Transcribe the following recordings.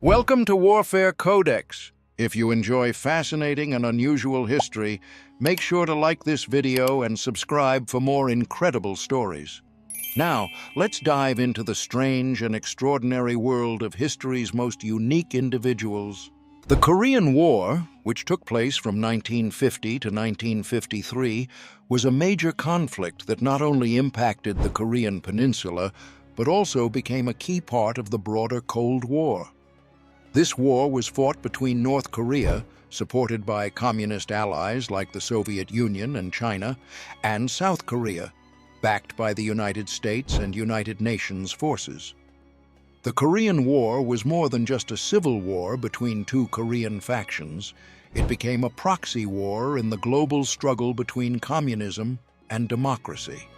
Welcome to Warfare Codex. If you enjoy fascinating and unusual history, make sure to like this video and subscribe for more incredible stories. Now, let's dive into the strange and extraordinary world of history's most unique individuals. The Korean War, which took place from 1950 to 1953, was a major conflict that not only impacted the Korean Peninsula, but also became a key part of the broader Cold War. This war was fought between North Korea, supported by communist allies like the Soviet Union and China, and South Korea, backed by the United States and United Nations forces. The Korean War was more than just a civil war between two Korean factions. It became a proxy war in the global struggle between communism and democracy.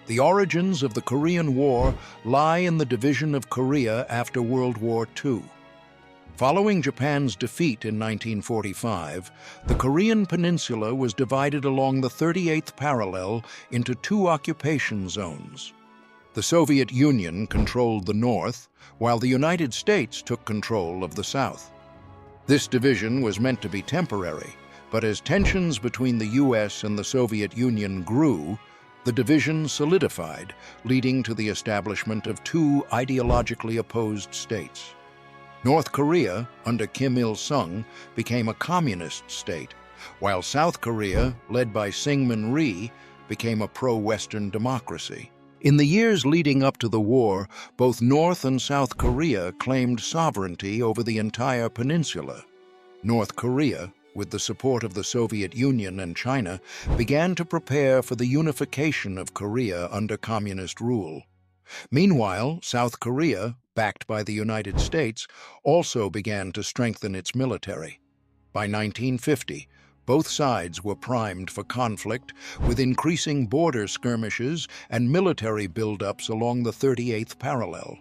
The origins of the Korean War lie in the division of Korea after World War II. Following Japan's defeat in 1945, the Korean Peninsula was divided along the 38th parallel into two occupation zones. The Soviet Union controlled the north, while the United States took control of the south. This division was meant to be temporary, but as tensions between the US and the Soviet Union grew, the division solidified, leading to the establishment of two ideologically opposed states. North Korea, under Kim Il-sung, became a communist state, while South Korea, led by Syngman Rhee, became a pro-Western democracy. In the years leading up to the war, both North and South Korea claimed sovereignty over the entire peninsula. North Korea, with the support of the Soviet Union and China, began to prepare for the unification of Korea under communist rule. Meanwhile, South Korea, backed by the United States, also began to strengthen its military. By 1950, both sides were primed for conflict, with increasing border skirmishes and military buildups along the 38th parallel.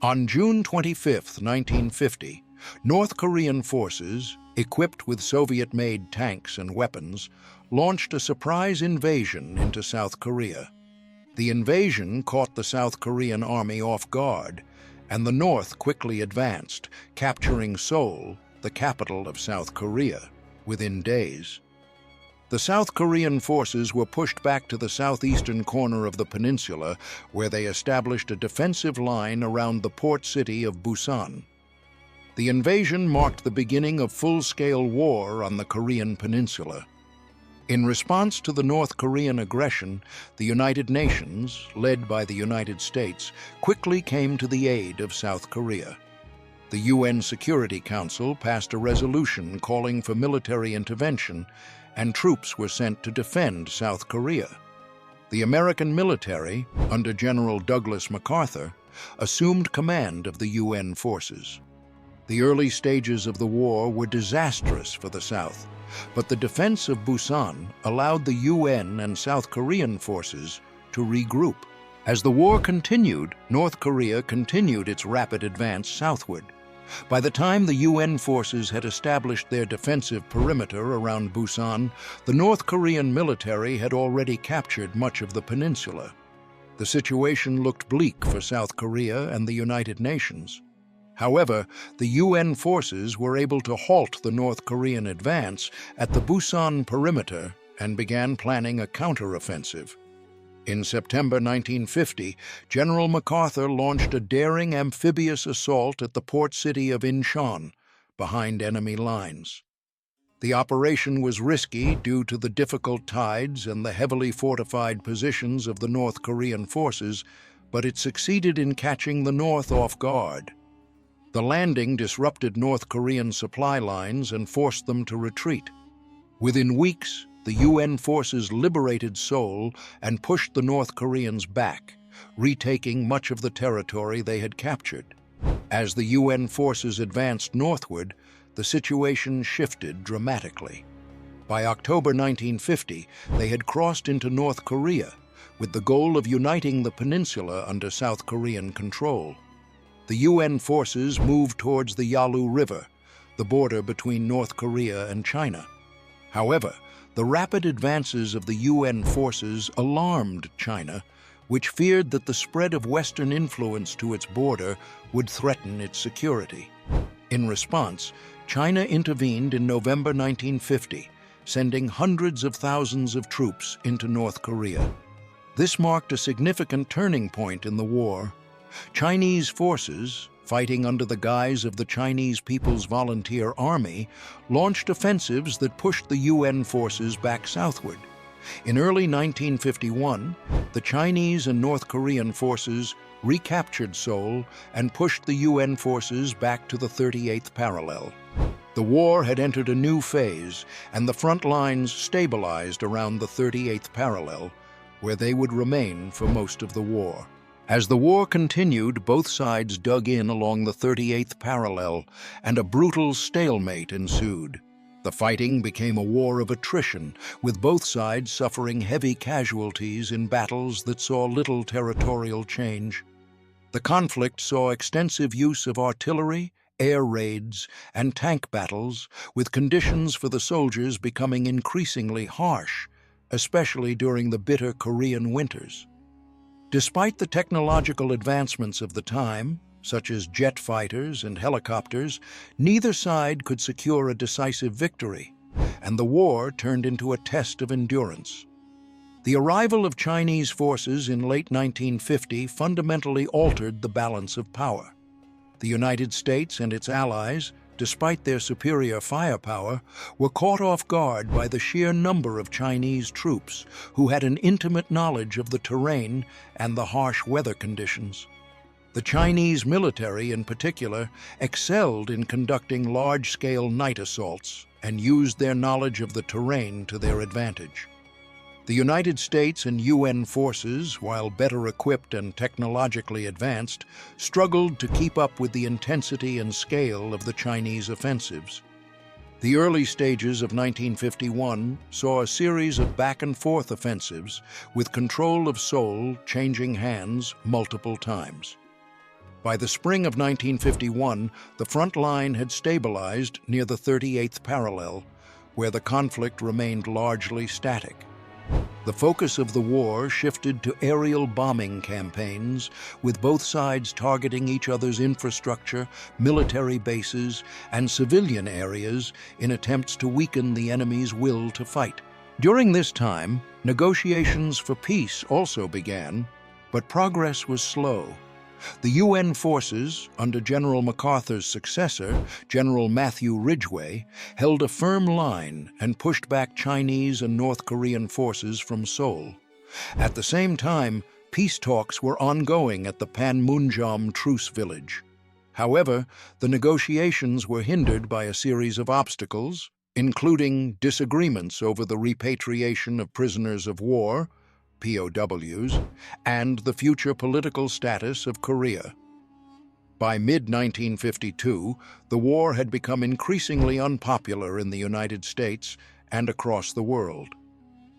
On June 25, 1950, North Korean forces, equipped with Soviet-made tanks and weapons, launched a surprise invasion into South Korea. The invasion caught the South Korean army off guard, and the North quickly advanced, capturing Seoul, the capital of South Korea, within days. The South Korean forces were pushed back to the southeastern corner of the peninsula, where they established a defensive line around the port city of Busan. The invasion marked the beginning of full-scale war on the Korean Peninsula. In response to the North Korean aggression, the United Nations, led by the United States, quickly came to the aid of South Korea. The UN Security Council passed a resolution calling for military intervention, and troops were sent to defend South Korea. The American military, under General Douglas MacArthur, assumed command of the UN forces. The early stages of the war were disastrous for the South, but the defense of Busan allowed the UN and South Korean forces to regroup. As the war continued, North Korea continued its rapid advance southward. By the time the UN forces had established their defensive perimeter around Busan, the North Korean military had already captured much of the peninsula. The situation looked bleak for South Korea and the United Nations. However, the UN forces were able to halt the North Korean advance at the Busan perimeter and began planning a counteroffensive. In September 1950, General MacArthur launched a daring amphibious assault at the port city of Incheon, behind enemy lines. The operation was risky due to the difficult tides and the heavily fortified positions of the North Korean forces, but it succeeded in catching the North off guard. The landing disrupted North Korean supply lines and forced them to retreat. Within weeks, the UN forces liberated Seoul and pushed the North Koreans back, retaking much of the territory they had captured. As the UN forces advanced northward, the situation shifted dramatically. By October 1950, they had crossed into North Korea, with the goal of uniting the peninsula under South Korean control. The UN forces moved towards the Yalu River, the border between North Korea and China. However, the rapid advances of the UN forces alarmed China, which feared that the spread of Western influence to its border would threaten its security. In response, China intervened in November 1950, sending hundreds of thousands of troops into North Korea. This marked a significant turning point in the war. Chinese forces, fighting under the guise of the Chinese People's Volunteer Army, launched offensives that pushed the UN forces back southward. In early 1951, the Chinese and North Korean forces recaptured Seoul and pushed the UN forces back to the 38th parallel. The war had entered a new phase, and the front lines stabilized around the 38th parallel, where they would remain for most of the war. As the war continued, both sides dug in along the 38th parallel, and a brutal stalemate ensued. The fighting became a war of attrition, with both sides suffering heavy casualties in battles that saw little territorial change. The conflict saw extensive use of artillery, air raids, and tank battles, with conditions for the soldiers becoming increasingly harsh, especially during the bitter Korean winters. Despite the technological advancements of the time, such as jet fighters and helicopters, neither side could secure a decisive victory, and the war turned into a test of endurance. The arrival of Chinese forces in late 1950 fundamentally altered the balance of power. The United States and its allies, despite their superior firepower, were caught off guard by the sheer number of Chinese troops who had an intimate knowledge of the terrain and the harsh weather conditions. The Chinese military, in particular, excelled in conducting large-scale night assaults and used their knowledge of the terrain to their advantage. The United States and UN forces, while better equipped and technologically advanced, struggled to keep up with the intensity and scale of the Chinese offensives. The early stages of 1951 saw a series of back-and-forth offensives, with control of Seoul changing hands multiple times. By the spring of 1951, the front line had stabilized near the 38th parallel, where the conflict remained largely static. The focus of the war shifted to aerial bombing campaigns, with both sides targeting each other's infrastructure, military bases, and civilian areas in attempts to weaken the enemy's will to fight. During this time, negotiations for peace also began, but progress was slow. The UN forces, under General MacArthur's successor, General Matthew Ridgway, held a firm line and pushed back Chinese and North Korean forces from Seoul. At the same time, peace talks were ongoing at the Panmunjom Truce Village. However, the negotiations were hindered by a series of obstacles, including disagreements over the repatriation of prisoners of war, POWs, and the future political status of Korea. By mid-1952, the war had become increasingly unpopular in the United States and across the world.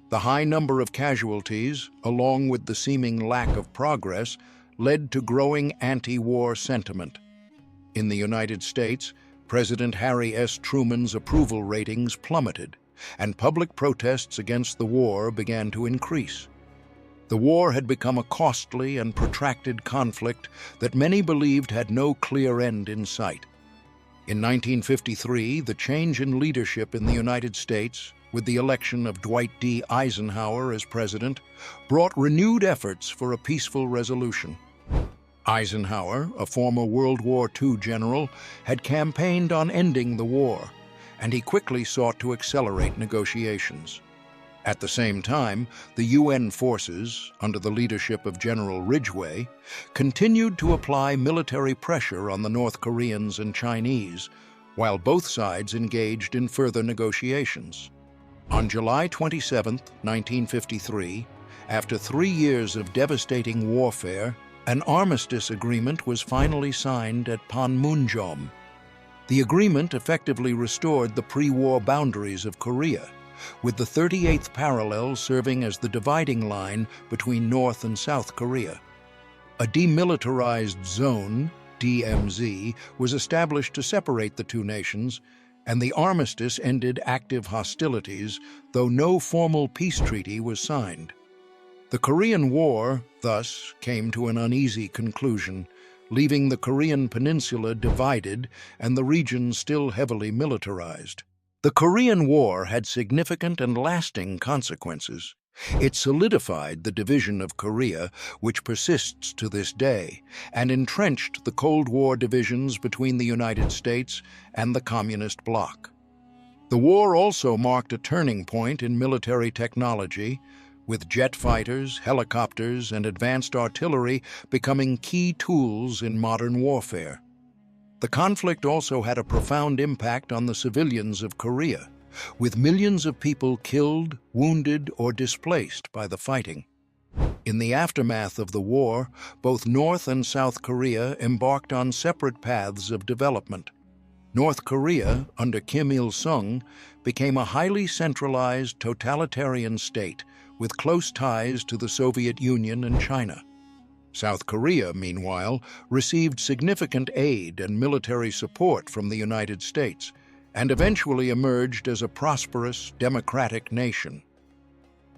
The high number of casualties, along with the seeming lack of progress, led to growing anti-war sentiment. In the United States, President Harry S. Truman's approval ratings plummeted, and public protests against the war began to increase. The war had become a costly and protracted conflict that many believed had no clear end in sight. In 1953, the change in leadership in the United States, with the election of Dwight D. Eisenhower as president, brought renewed efforts for a peaceful resolution. Eisenhower, a former World War II general, had campaigned on ending the war, and he quickly sought to accelerate negotiations. At the same time, the UN forces, under the leadership of General Ridgway, continued to apply military pressure on the North Koreans and Chinese, while both sides engaged in further negotiations. On July 27, 1953, after 3 years of devastating warfare, an armistice agreement was finally signed at Panmunjom. The agreement effectively restored the pre-war boundaries of Korea, with the 38th parallel serving as the dividing line between North and South Korea. A demilitarized zone, DMZ, was established to separate the two nations, and the armistice ended active hostilities, though no formal peace treaty was signed. The Korean War, thus, came to an uneasy conclusion, leaving the Korean Peninsula divided and the region still heavily militarized. The Korean War had significant and lasting consequences. It solidified the division of Korea, which persists to this day, and entrenched the Cold War divisions between the United States and the Communist bloc. The war also marked a turning point in military technology, with jet fighters, helicopters, and advanced artillery becoming key tools in modern warfare. The conflict also had a profound impact on the civilians of Korea, with millions of people killed, wounded, or displaced by the fighting. In the aftermath of the war, both North and South Korea embarked on separate paths of development. North Korea, under Kim Il-sung, became a highly centralized, totalitarian state with close ties to the Soviet Union and China. South Korea, meanwhile, received significant aid and military support from the United States, and eventually emerged as a prosperous, democratic nation.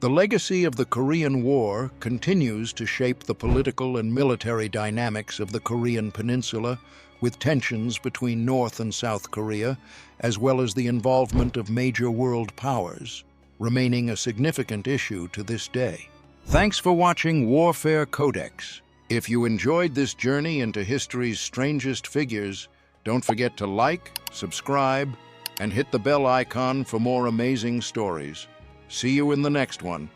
The legacy of the Korean War continues to shape the political and military dynamics of the Korean Peninsula, with tensions between North and South Korea, as well as the involvement of major world powers, remaining a significant issue to this day. Thanks for watching Warfare Codex. If you enjoyed this journey into history's strangest figures, don't forget to like, subscribe, and hit the bell icon for more amazing stories. See you in the next one.